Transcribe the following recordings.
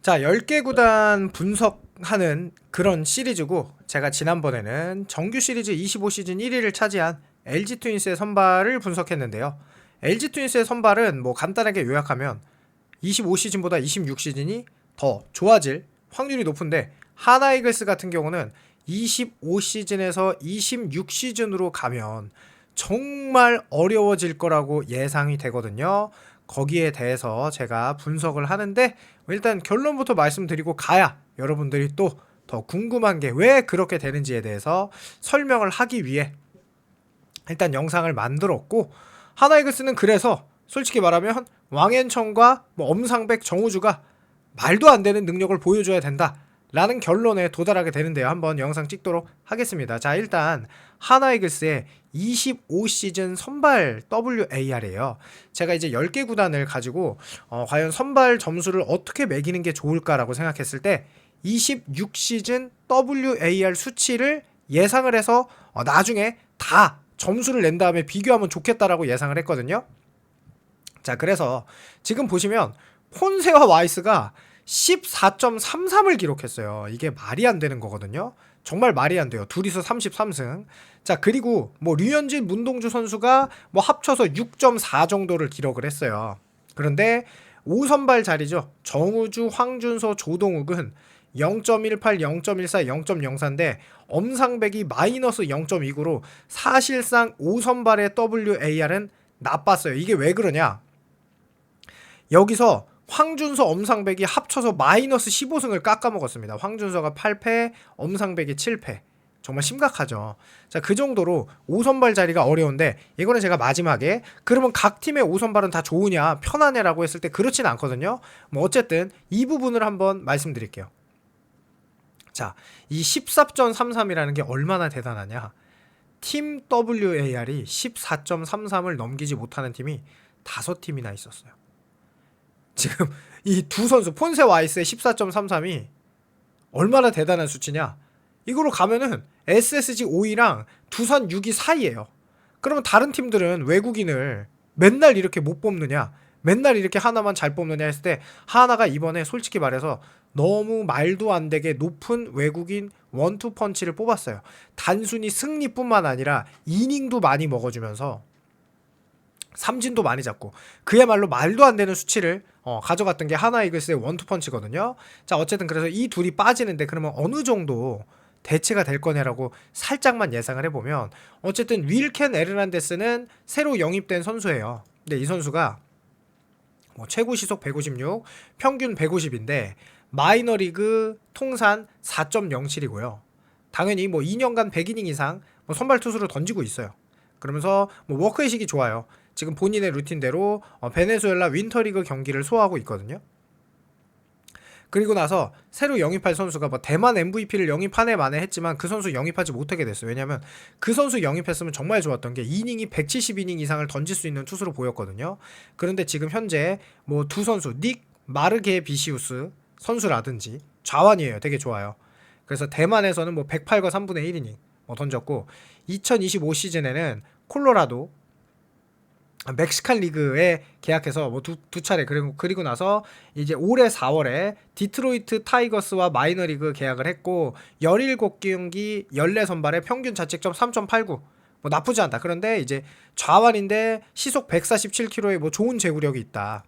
자, 10개 구단 분석하는 그런 시리즈고, 제가 지난번에는 정규 시리즈 25시즌 1위를 차지한 LG 트윈스의 선발을 분석했는데요. LG 트윈스의 선발은 뭐 간단하게 요약하면 25시즌보다 26시즌이 더 좋아질 확률이 높은데, 하나 이글스 같은 경우는 25시즌에서 26시즌으로 가면 정말 어려워질 거라고 예상이 되거든요. 거기에 대해서 제가 분석을 하는데, 일단 결론부터 말씀드리고 가야 여러분들이 또 더 궁금한 게 왜 그렇게 되는지에 대해서 설명을 하기 위해 일단 영상을 만들었고, 하나이글스는 그래서 솔직히 말하면 왕앤청과 뭐 엄상백, 정우주가 말도 안 되는 능력을 보여줘야 된다 라는 결론에 도달하게 되는데요. 한번 영상 찍도록 하겠습니다. 자, 일단 하나이글스의 25시즌 선발 WAR이에요. 제가 이제 10개 구단을 가지고 과연 선발 점수를 어떻게 매기는 게 좋을까라고 생각했을 때 26시즌 WAR 수치를 예상을 해서 나중에 다 점수를 낸 다음에 비교하면 좋겠다라고 예상을 했거든요. 자, 그래서 지금 보시면 폰세와 와이스가 14.33을 기록했어요. 이게 말이 안 되는 거거든요. 정말 말이 안 돼요. 둘이서 33승. 자, 그리고 뭐 류현진, 문동주 선수가 뭐 합쳐서 6.4 정도를 기록을 했어요. 그런데 5선발 자리죠. 정우주, 황준서, 조동욱은 0.18, 0.14, 0.04인데 엄상백이 마이너스 0.29로 사실상 5선발의 WAR은 나빴어요. 이게 왜 그러냐? 여기서 황준서, 엄상백이 합쳐서 마이너스 15승을 깎아먹었습니다. 황준서가 8패, 엄상백이 7패. 정말 심각하죠. 자, 그 정도로 5선발 자리가 어려운데, 이거는 제가 마지막에 그러면 각 팀의 5선발은 다 좋으냐, 편하냐라고 했을 때 그렇진 않거든요. 뭐 어쨌든 이 부분을 한번 말씀드릴게요. 자, 이 14.33이라는 게 얼마나 대단하냐. 팀 WAR이 14.33을 넘기지 못하는 팀이 5팀이나 있었어요. 지금 이 두 선수 폰세 와이스의 14.33이 얼마나 대단한 수치냐. 이거로 가면은 SSG 5위랑 두산 6위 사이에요. 그러면 다른 팀들은 외국인을 맨날 이렇게 못 뽑느냐, 맨날 이렇게 하나만 잘 뽑느냐 했을 때, 하나가 이번에 솔직히 말해서 너무 말도 안 되게 높은 외국인 원투 펀치를 뽑았어요. 단순히 승리뿐만 아니라 이닝도 많이 먹어주면서 삼진도 많이 잡고 그야말로 말도 안 되는 수치를 가져갔던 게 하나 이글스의 원투펀치거든요. 자, 어쨌든 그래서 이 둘이 빠지는데 그러면 어느 정도 대체가 될 거냐라고 살짝만 예상을 해보면, 어쨌든 윌켄 에르난데스는 새로 영입된 선수예요. 근데 이 선수가 뭐 최고 시속 156, 평균 150인데 마이너리그 통산 4.07이고요. 당연히 뭐 2년간 100이닝 이상 뭐 선발 투수를 던지고 있어요. 그러면서 뭐 워크의식이 좋아요. 지금 본인의 루틴대로 베네수엘라 윈터리그 경기를 소화하고 있거든요. 그리고 나서 새로 영입할 선수가 뭐 대만 MVP를 영입 한 해 만에 했지만 그 선수 영입하지 못하게 됐어요. 왜냐면 그 선수 영입했으면 정말 좋았던 게 이닝이 170이닝 이상을 던질 수 있는 투수로 보였거든요. 그런데 지금 현재 뭐 두 선수 닉 마르게 비시우스 선수라든지 좌완이에요. 되게 좋아요. 그래서 대만에서는 뭐 108과 3분의 1이닝 뭐 던졌고, 2025 시즌에는 콜로라도 멕시칸 리그에 계약해서 뭐 두 차례, 그리고 나서 이제 올해 4월에 디트로이트 타이거스와 마이너리그 계약을 했고 17경기 14선발에 평균 자책점 3.89, 뭐 나쁘지 않다. 그런데 이제 좌완인데 시속 147km의 뭐 좋은 제구력이 있다.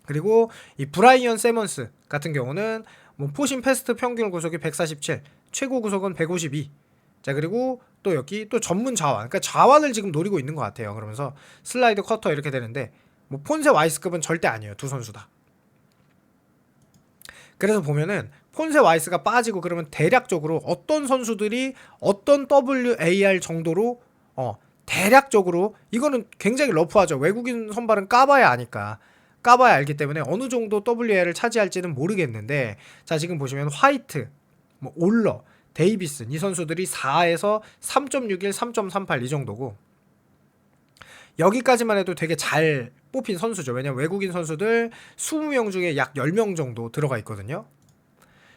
그리고 이 브라이언 세먼스 같은 경우는 뭐 포신 패스트 평균 구속이 147, 최고 구속은 152. 자, 그리고 또 여기 또 전문 좌완, 그러니까 좌완을 지금 노리고 있는 것 같아요. 그러면서 슬라이드 커터 이렇게 되는데 뭐 폰세 와이스급은 절대 아니에요. 두 선수 다. 그래서 보면은 폰세 와이스가 빠지고 그러면 대략적으로 어떤 선수들이 어떤 WAR 정도로 대략적으로, 이거는 굉장히 러프하죠. 외국인 선발은 까봐야 아니까. 까봐야 알기 때문에 어느 정도 WAR을 차지할지는 모르겠는데, 자, 지금 보시면 화이트, 뭐 올러, 데이비슨, 이 선수들이 4에서 3.61, 3.38 이 정도고, 여기까지만 해도 되게 잘 뽑힌 선수죠. 왜냐면 외국인 선수들 20명 중에 약 10명 정도 들어가 있거든요.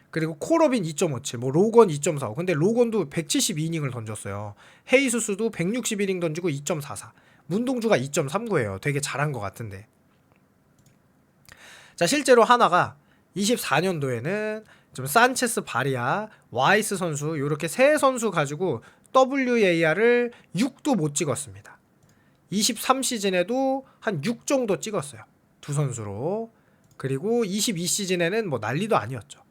그리고 콜업인 2.57, 뭐 로건 2.45. 근데 로건도 172이닝을 던졌어요. 헤이수스도 161이닝 던지고 2.44. 문동주가 2.39예요. 되게 잘한 것 같은데. 자, 실제로 하나가 24년도에는 좀 산체스 바리아, 와이스 선수 이렇게 세 선수 가지고 WAR을 6도 못 찍었습니다. 23시즌에도 한 6 정도 찍었어요. 두 선수로. 그리고 22시즌에는 뭐 난리도 아니었죠.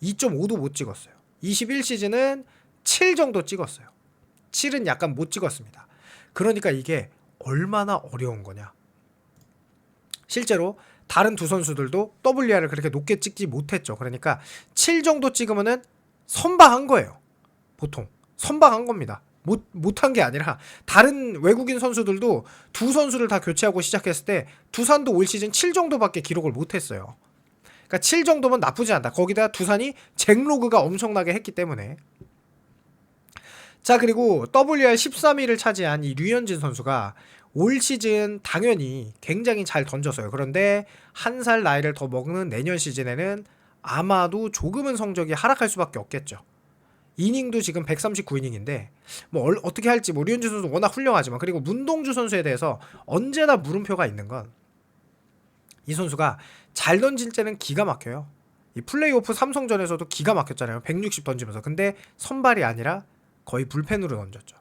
2.5도 못 찍었어요. 21시즌은 7 정도 찍었어요. 7은 약간 못 찍었습니다. 그러니까 이게 얼마나 어려운 거냐. 실제로 다른 두 선수들도 WR을 그렇게 높게 찍지 못했죠. 그러니까 7 정도 찍으면은 선방한 거예요. 보통 선방한 겁니다. 못한 게 아니라 다른 외국인 선수들도 두 선수를 다 교체하고 시작했을 때 두산도 올 시즌 7 정도밖에 기록을 못했어요. 그러니까 7 정도면 나쁘지 않다. 거기다 두산이 잭로그가 엄청나게 했기 때문에. 자, 그리고 WR 13위를 차지한 이 류현진 선수가 올 시즌 당연히 굉장히 잘 던졌어요. 그런데 한 살 나이를 더 먹는 내년 시즌에는 아마도 조금은 성적이 하락할 수밖에 없겠죠. 이닝도 지금 139이닝인데 뭐 어떻게 할지 뭐 류현진 선수 워낙 훌륭하지만, 그리고 문동주 선수에 대해서 언제나 물음표가 있는 건 이 선수가 잘 던질 때는 기가 막혀요. 이 플레이오프 삼성전에서도 기가 막혔잖아요. 160 던지면서. 근데 선발이 아니라 거의 불펜으로 던졌죠.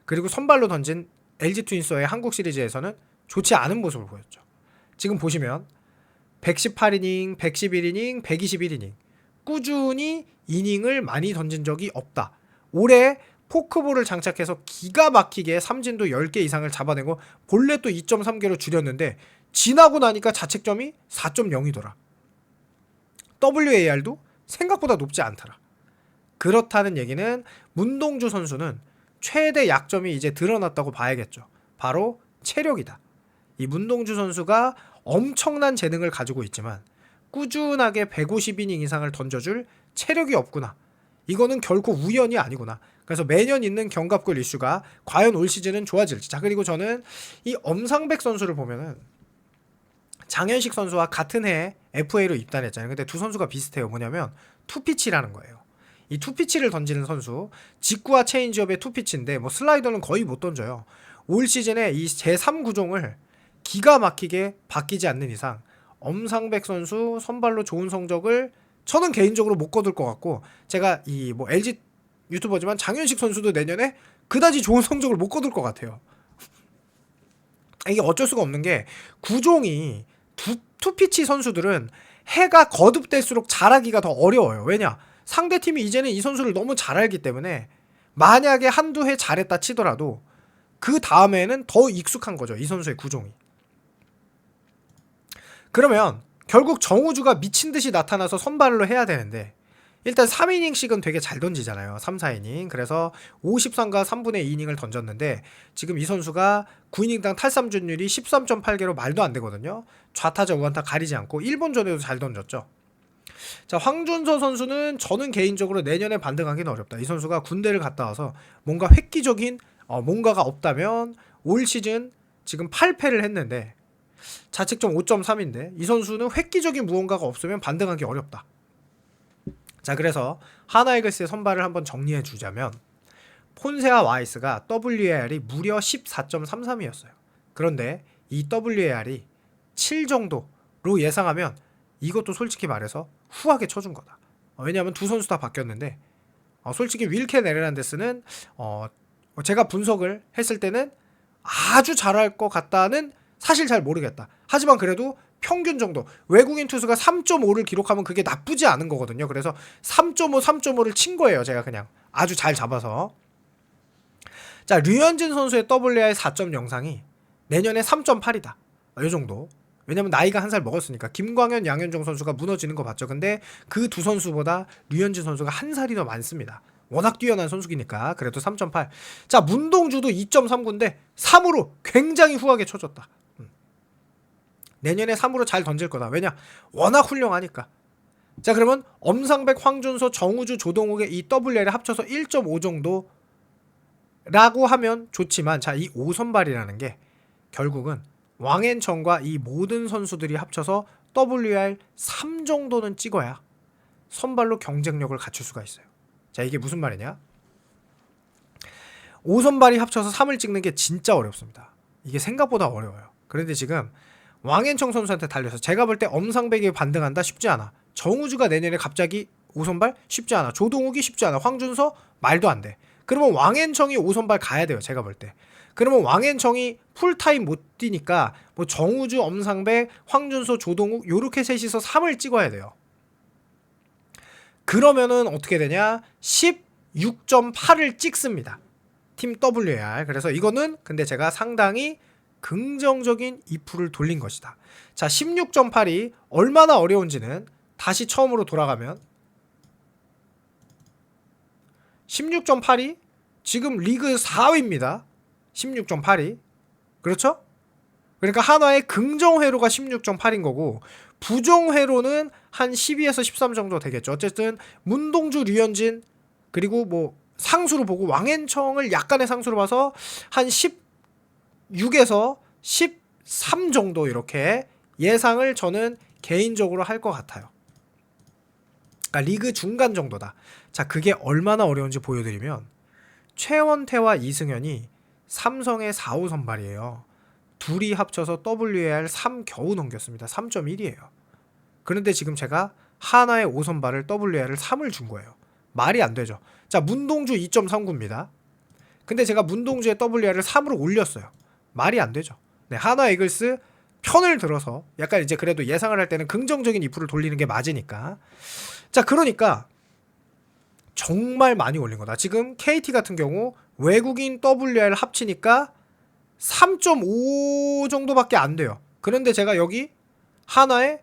그리고 선발로 던진 LG 트윈스와의 한국 시리즈에서는 좋지 않은 모습을 보였죠. 지금 보시면 118이닝, 111이닝, 121이닝 꾸준히 이닝을 많이 던진 적이 없다. 올해 포크볼을 장착해서 기가 막히게 삼진도 10개 이상을 잡아내고 본래 또 2.3개로 줄였는데 지나고 나니까 자책점이 4.0이더라. WAR도 생각보다 높지 않더라. 그렇다는 얘기는 문동주 선수는 최대 약점이 이제 드러났다고 봐야겠죠. 바로 체력이다. 이 문동주 선수가 엄청난 재능을 가지고 있지만 꾸준하게 150이닝 이상을 던져줄 체력이 없구나. 이거는 결코 우연이 아니구나. 그래서 매년 있는 견갑골 이슈가 과연 올 시즌은 좋아질지. 자, 그리고 저는 이 엄상백 선수를 보면은 장현식 선수와 같은 해에 FA로 입단했잖아요. 근데 두 선수가 비슷해요. 뭐냐면 투피치라는 거예요. 이 투피치를 던지는 선수, 직구와 체인지업의 투피치인데 뭐 슬라이더는 거의 못 던져요. 올 시즌에 이 제3구종을 기가 막히게 바뀌지 않는 이상 엄상백 선수 선발로 좋은 성적을 저는 개인적으로 못 거둘 것 같고, 제가 이 뭐 LG 유튜버지만 장현식 선수도 내년에 그다지 좋은 성적을 못 거둘 것 같아요. 이게 어쩔 수가 없는 게 구종이 투피치 선수들은 해가 거듭될수록 잘하기가 더 어려워요. 왜냐? 상대팀이 이제는 이 선수를 너무 잘 알기 때문에 만약에 한두 해 잘했다 치더라도 그 다음에는 더 익숙한 거죠. 이 선수의 구종이. 그러면 결국 정우주가 미친듯이 나타나서 선발로 해야 되는데 일단 3이닝씩은 되게 잘 던지잖아요. 3, 4이닝. 그래서 53과 3분의 2이닝을 던졌는데 지금 이 선수가 9이닝당 탈삼진율이 13.8개로 말도 안 되거든요. 좌타자 우완타 가리지 않고 일본전에도 잘 던졌죠. 자, 황준서 선수는 저는 개인적으로 내년에 반등하기는 어렵다. 이 선수가 군대를 갔다 와서 뭔가 획기적인 뭔가가 없다면 올 시즌 지금 8패를 했는데 자책점 5.3인데 이 선수는 획기적인 무언가가 없으면 반등하기 어렵다. 자, 그래서 하나이글스의 선발을 한번 정리해 주자면 폰세와 와이스가 WAR이 무려 14.33이었어요. 그런데 이 WAR이 7 정도로 예상하면 이것도 솔직히 말해서 후하게 쳐준 거다. 왜냐하면 두 선수 다 바뀌었는데 솔직히 윌켄 에르난데스는 제가 분석을 했을 때는 아주 잘할 것 같다는 사실 잘 모르겠다. 하지만 그래도 평균 정도, 외국인 투수가 3.5를 기록하면 그게 나쁘지 않은 거거든요. 그래서 3.5, 3.5를 친 거예요. 제가 그냥 아주 잘 잡아서. 자, 류현진 선수의 WAR 4점 영상이 내년에 3.8이다. 이 정도. 왜냐면 나이가 한 살 먹었으니까. 김광현, 양현종 선수가 무너지는 거 봤죠. 근데 그 두 선수보다 류현진 선수가 한 살이 더 많습니다. 워낙 뛰어난 선수기니까. 그래도 3.8. 자, 문동주도 2.39인데 3으로 굉장히 후하게 쳐줬다. 내년에 3으로 잘 던질 거다. 왜냐? 워낙 훌륭하니까. 자, 그러면 엄상백, 황준서, 정우주, 조동욱의 이 WR을 합쳐서 1.5 정도라고 하면 좋지만, 자, 이 5선발이라는 게 결국은 왕앤청과 이 모든 선수들이 합쳐서 WR 3 정도는 찍어야 선발로 경쟁력을 갖출 수가 있어요. 자, 이게 무슨 말이냐? 5선발이 합쳐서 3을 찍는 게 진짜 어렵습니다. 이게 생각보다 어려워요. 그런데 지금 왕앤청 선수한테 달려서 제가 볼 때 엄상백이 반등한다 쉽지 않아. 정우주가 내년에 갑자기 5선발? 쉽지 않아. 조동욱이 쉽지 않아. 황준서? 말도 안 돼. 그러면 왕앤청이 5선발 가야 돼요. 제가 볼 때. 그러면 왕앤청이 풀타임 못 뛰니까 뭐 정우주, 엄상백, 황준서, 조동욱 요렇게 셋이서 3을 찍어야 돼요. 그러면은 어떻게 되냐? 16.8을 찍습니다. 팀 WAR. 그래서 이거는 근데 제가 상당히 긍정적인 if를 돌린 것이다. 자, 16.8이 얼마나 어려운지는 다시 처음으로 돌아가면 16.8이 지금 리그 4위입니다. 16.8이. 그렇죠? 그러니까 한화의 긍정회로가 16.8인 거고 부정회로는 한 12에서 13 정도 되겠죠. 어쨌든 문동주, 류현진 그리고 뭐 상수로 보고 왕앤청을 약간의 상수로 봐서 한 16에서 13 정도 이렇게 예상을 저는 개인적으로 할 것 같아요. 그러니까 리그 중간 정도다. 자, 그게 얼마나 어려운지 보여드리면 최원태와 이승현이 삼성의 4호 선발이에요. 둘이 합쳐서 WAR 3 겨우 넘겼습니다. 3.1이에요. 그런데 지금 제가 하나의 5선발을 WAR을 3을 준 거예요. 말이 안 되죠. 자, 문동주 2.39입니다. 근데 제가 문동주의 WAR을 3으로 올렸어요. 말이 안 되죠. 네, 하나 이글스 편을 들어서 약간 이제 그래도 예상을 할 때는 긍정적인 if를 돌리는 게 맞으니까. 자, 그러니까 정말 많이 올린 거다. 지금 KT 같은 경우 외국인 WAR 합치니까 3.5 정도밖에 안 돼요. 그런데 제가 여기 하나의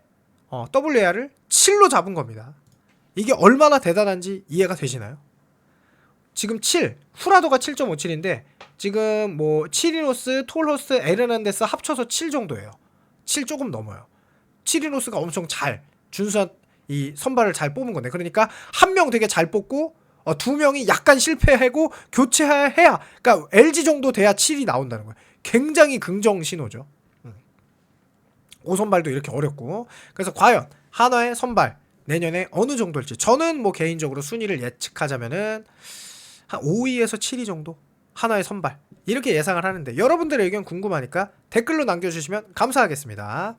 WAR을 7로 잡은 겁니다. 이게 얼마나 대단한지 이해가 되시나요? 지금 7, 후라도가 7.57인데 지금 뭐 치리노스, 톨호스, 에르난데스 합쳐서 7 정도예요. 7 조금 넘어요. 치리노스가 엄청 잘 준수한 이 선발을 잘 뽑은 건데, 그러니까 한 명 되게 잘 뽑고 두 명이 약간 실패하고 교체해야, 그러니까 LG 정도 돼야 7이 나온다는 거예요. 굉장히 긍정 신호죠. 5선발도 이렇게 어렵고. 그래서 과연 한화의 선발 내년에 어느 정도일지, 저는 뭐 개인적으로 순위를 예측하자면은 한 5위에서 7위 정도 하나의 선발 이렇게 예상을 하는데, 여러분들의 의견 궁금하니까 댓글로 남겨주시면 감사하겠습니다.